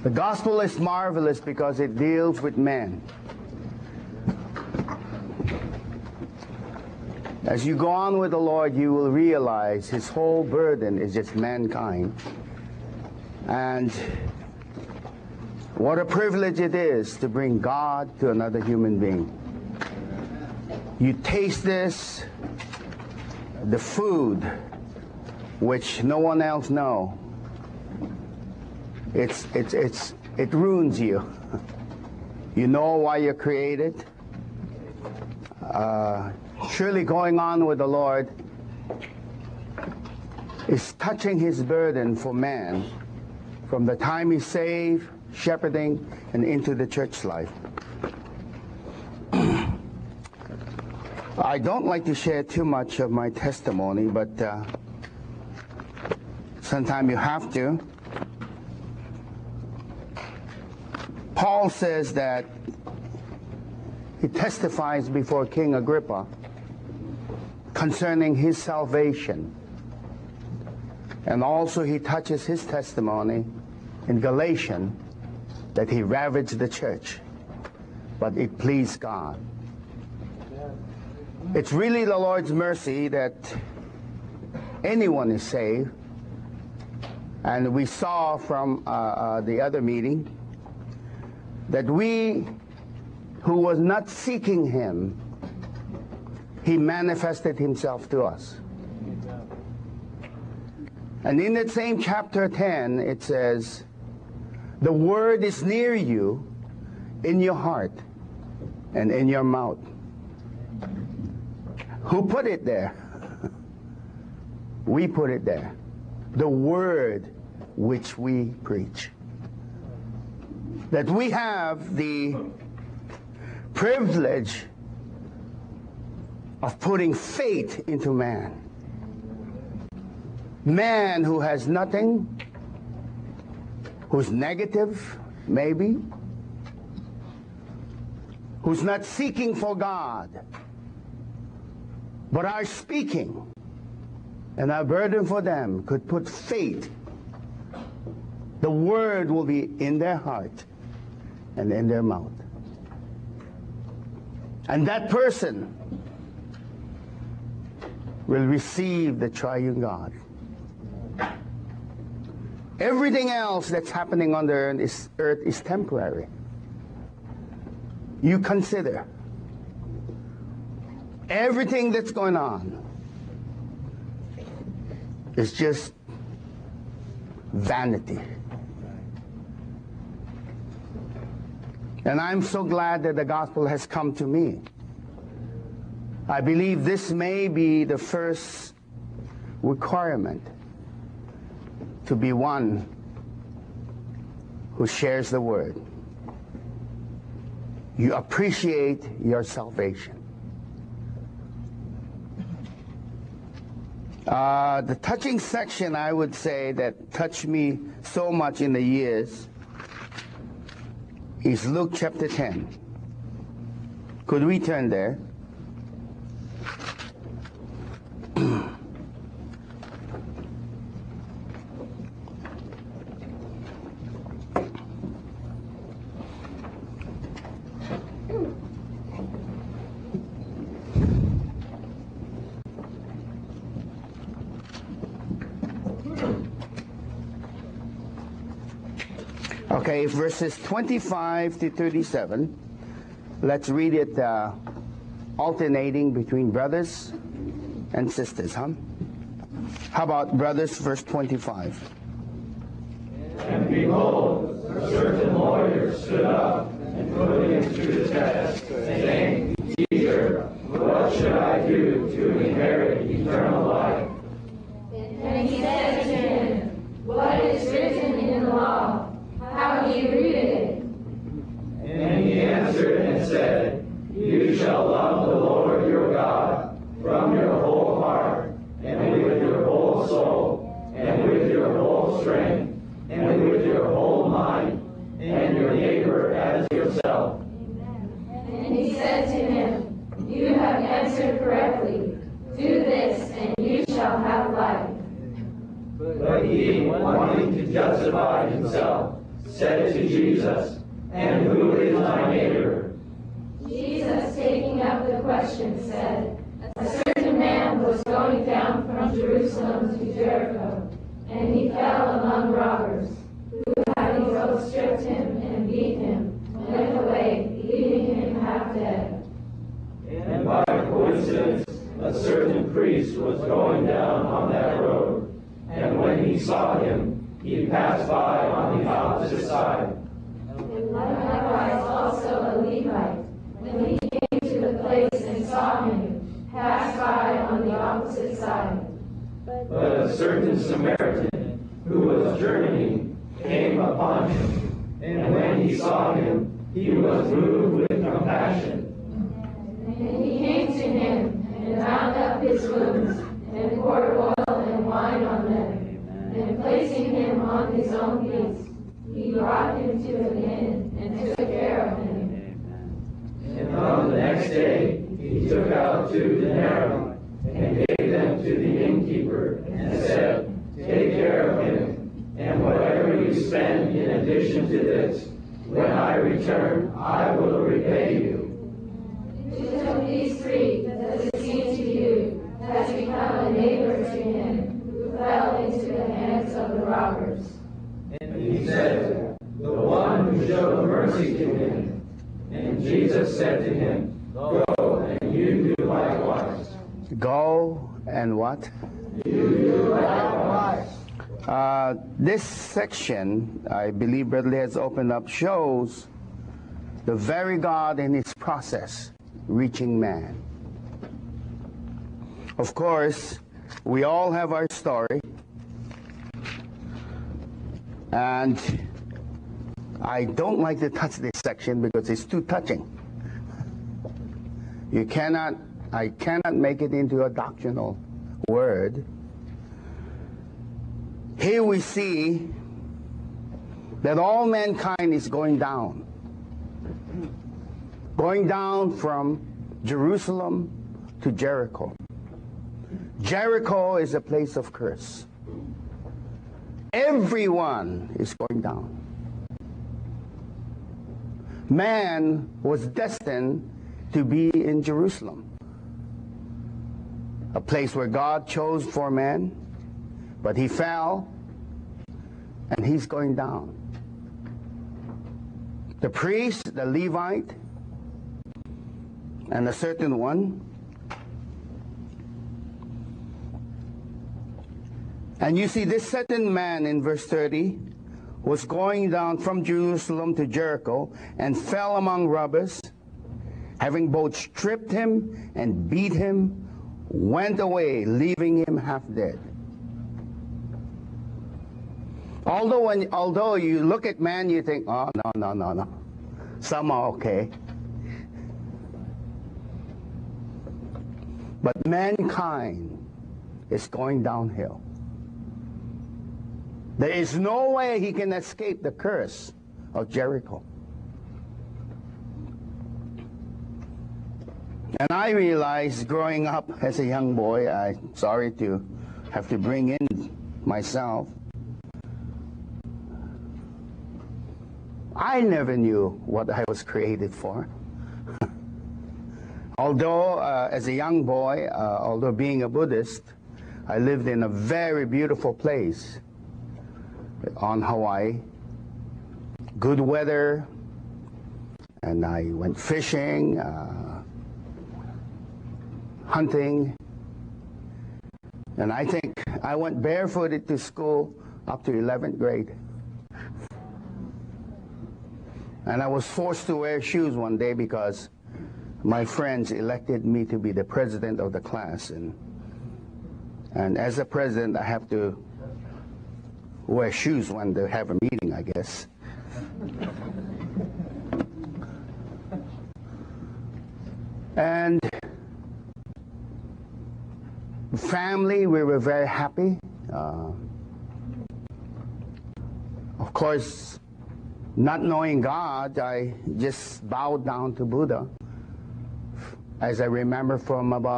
The gospel is marvelous because it deals with man. As you go on with the Lord, you will realize his whole burden is just mankind. And what a privilege it is to bring God to another human being. You taste this, the food, which no one else knows. It ruins you. You know why you're created. Surely going on with the Lord is touching his burden for man from the time he's saved, shepherding, and into the church life. I don't like to share too much of my testimony, but sometimes you have to. Paul says that he testifies before King Agrippa concerning his salvation. And also he touches his testimony in Galatians that he ravaged the church, but it pleased God. It's really the Lord's mercy that anyone is saved. And we saw from the other meeting that we who was not seeking him, he manifested himself to us. And in that same chapter 10, it says, the word is near you, in your heart and in your mouth. Who put it there? We put it there. The word which we preach. That we have the privilege of putting faith into man. Man who has nothing, who's negative, maybe, who's not seeking for God, but are speaking, and our burden for them could put faith. The word will be in their heart and in their mouth. And that person will receive the triune God. Everything else that's happening on the earth is temporary. You consider everything that's going on is just vanity. And I'm so glad that the gospel has come to me. I believe this may be the first requirement to be one who shares the word. You appreciate your salvation. The touching section, I would say, that touched me so much in the years is Luke chapter 10. Could we turn there? Okay, verses 25 to 37. Let's read it alternating between brothers and sisters, huh? How about brothers, verse 25? And behold, a certain lawyer stood up and put him to the test, saying, Teacher, what should I do to inherit eternal life? And he said to him, What is written in the law? How do you read it? And he answered and said, You shall love the Lord your God from your whole heart, and with your whole soul, and with your whole strength, and with your whole mind, and your neighbor as yourself. And he said to him, You have answered correctly. Do this, and you shall have life. But he, wanting to justify himself, said to Jesus, "And who is my neighbor?" Jesus, taking up the question, said, "A certain man was going down from Jerusalem to Jericho, and he fell among robbers, who, having so stripped him and beat him, went away, leaving him half dead." And by coincidence, a certain priest was going down on that road, and when he saw him, he passed by on the opposite side. And likewise also a Levite, when he came to the place and saw him, passed by on the opposite side. But a certain Samaritan, who was journeying, came upon him, and when he saw him, he was moved with compassion. And he came to him, and bound up his wounds, and poured oil and wine on them, and placing him on his own beast, he brought him to an inn, and took care of him. And on the next day he took out 2 denarii, and gave them to the innkeeper, and said, "Take care of him, and whatever you spend in addition to this, when I return, I will repay you." Which of these 3 does it seem to you has become a neighbor to him who fell into the hands of the robbers? And he said, "The one who showed mercy to him." And Jesus said to him, "Go, and you do likewise." Go and what? You do likewise. This section, I believe Brother Lee has opened up, shows the very God in his process, reaching man. Of course, we all have our story, and I don't like to touch this section because it's too touching. I cannot make it into a doctrinal word. Here we see that all mankind is going down from Jerusalem to Jericho. Jericho is a place of curse. Everyone is going down. Man was destined to be in Jerusalem, a place where God chose for man, but he fell, and he's going down. The priest, the Levite, and a certain one. And you see this certain man in verse 30 was going down from Jerusalem to Jericho and fell among robbers, having both stripped him and beat him, went away, leaving him half dead. Although you look at man, you think, oh, no. Some are okay. But mankind is going downhill. There is no way he can escape the curse of Jericho. And I realized growing up as a young boy, I'm sorry to have to bring in myself, I never knew what I was created for. Although, as a young boy, although being a Buddhist, I lived in a very beautiful place on Hawaii. Good weather, and I went fishing, hunting, and I think I went barefooted to school up to 11th grade. And I was forced to wear shoes one day because my friends elected me to be the president of the class. And as a president, I have to wear shoes when they have a meeting, I guess. And family, we were very happy. Of course, not knowing God, I just bowed down to Buddha. As I remember, from about